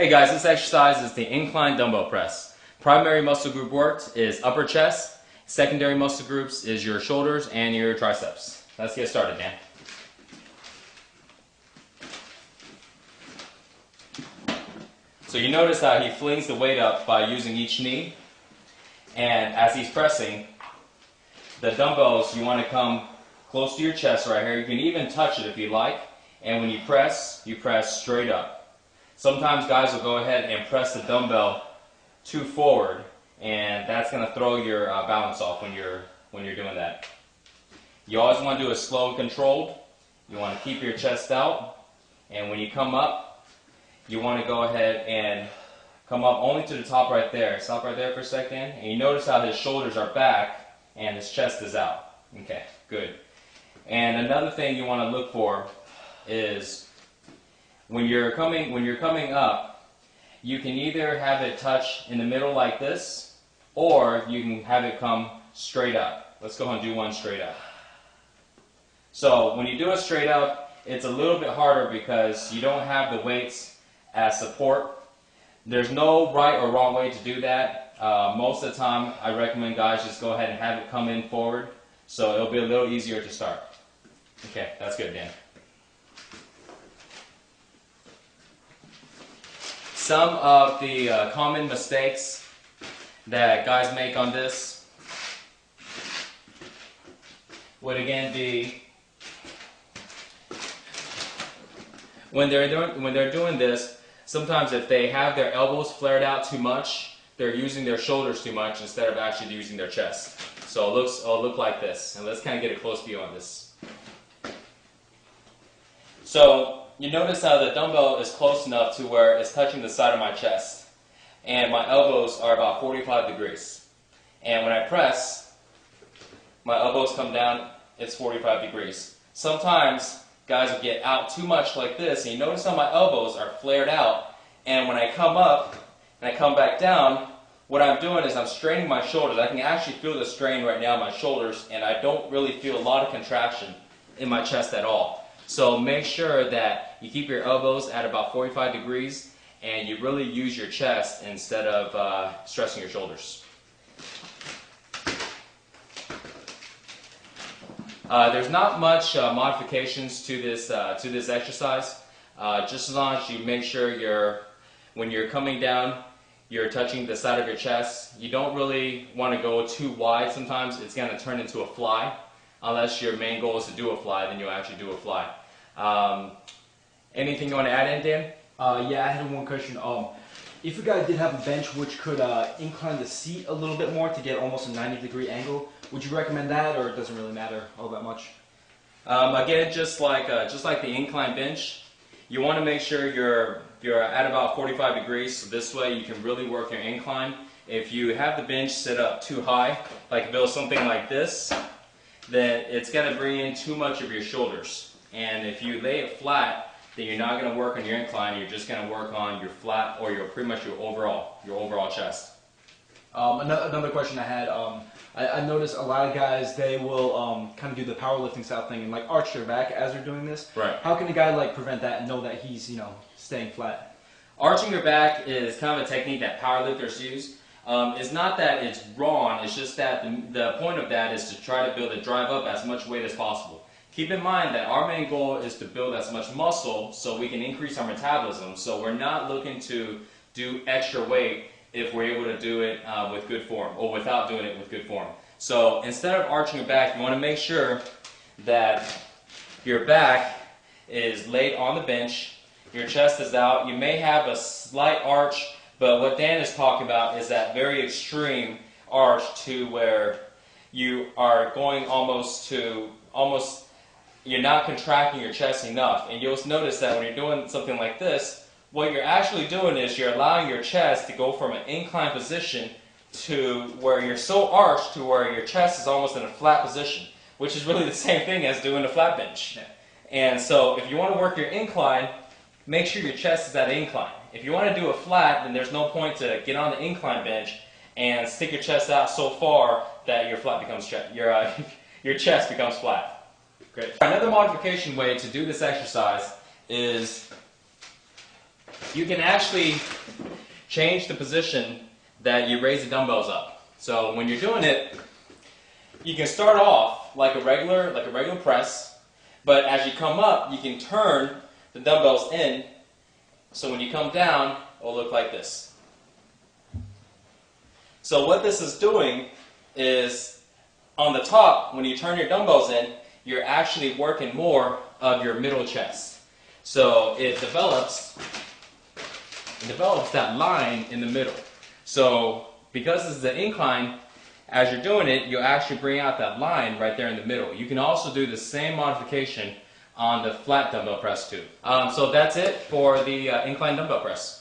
Hey guys, this exercise is the incline dumbbell press. Primary muscle group worked is upper chest. Secondary muscle groups is your shoulders and your triceps. Let's get started, Dan. So you notice how he flings the weight up by using each knee. And as he's pressing, the dumbbells, you want to come close to your chest right here. You can even touch it if you like. And when you press straight up. Sometimes guys will go ahead and press the dumbbell too forward, and that's going to throw your balance off when you're doing that. You always want to do it slow and controlled. You want to keep your chest out, and when you come up, you want to go ahead and come up only to the top right there. Stop right there for a second, and you notice how his shoulders are back and his chest is out. Okay, good. And another thing you want to look for is when you're coming up, you can either have it touch in the middle like this, or you can have it come straight up. Let's go ahead and do one straight up. So when you do it straight up, it's a little bit harder because you don't have the weights as support. There's no right or wrong way to do that. Most of the time, I recommend guys just go ahead and have it come in forward, so it'll be a little easier to start. Okay, that's good, Dan. Some of the common mistakes that guys make on this would again be when they're doing this. Sometimes if they have their elbows flared out too much, they're using their shoulders too much instead of actually using their chest. So it'll look like this. And let's kind of get a close view on this. So you notice how the dumbbell is close enough to where it's touching the side of my chest. And my elbows are about 45 degrees. And when I press, my elbows come down, it's 45 degrees. Sometimes guys will get out too much like this, and you notice how my elbows are flared out. And when I come up and I come back down, what I'm doing is I'm straining my shoulders. I can actually feel the strain right now in my shoulders, and I don't really feel a lot of contraction in my chest at all. So make sure that you keep your elbows at about 45 degrees and you really use your chest instead of stressing your shoulders. There's not much modifications to this exercise. Just as long as you make sure when you're coming down, you're touching the side of your chest. You don't really want to go too wide. Sometimes it's going to turn into a fly. Unless your main goal is to do a fly, then you'll actually do a fly. Anything you want to add in, Dan? Yeah, I had one question. If a guy did have a bench which could incline the seat a little bit more to get almost a 90-degree angle, would you recommend that, or it doesn't really matter all that much? Again, just like the incline bench, you want to make sure you're at about 45 degrees. So this way, you can really work your incline. If you have the bench set up too high, like if it was something like this, then it's going to bring in too much of your shoulders. And if you lay it flat, then you're not going to work on your incline. You're just going to work on your flat or pretty much your overall chest. Another question I had. I noticed a lot of guys, they will kind of do the powerlifting style thing and like arch their back as they're doing this. Right. How can a guy like prevent that and know that he's staying flat? Arching your back is kind of a technique that powerlifters use. It's not that it's wrong, it's just that the point of that is to try to drive up as much weight as possible. Keep in mind that our main goal is to build as much muscle so we can increase our metabolism. So we're not looking to do extra weight if we're able to do it with good form, or without doing it with good form. So instead of arching your back, you want to make sure that your back is laid on the bench, your chest is out. You may have a slight arch, but what Dan is talking about is that very extreme arch to where you are going almost, you're not contracting your chest enough. And you'll notice that when you're doing something like this, what you're actually doing is you're allowing your chest to go from an inclined position to where you're so arched to where your chest is almost in a flat position, which is really the same thing as doing a flat bench. And so if you want to work your incline, make sure your chest is at an incline. If you want to do a flat, then there's no point to get on the incline bench and stick your chest out so far that your chest becomes flat. Great. Another modification way to do this exercise is you can actually change the position that you raise the dumbbells up. So when you're doing it, you can start off like a regular press, but as you come up, you can turn the dumbbells in, so when you come down, it will look like this. So what this is doing is, on the top, when you turn your dumbbells in, you're actually working more of your middle chest. So it develops that line in the middle. So because this is an incline, as you're doing it, you'll actually bring out that line right there in the middle. You can also do the same modification on the flat dumbbell press too. So that's it for the incline dumbbell press.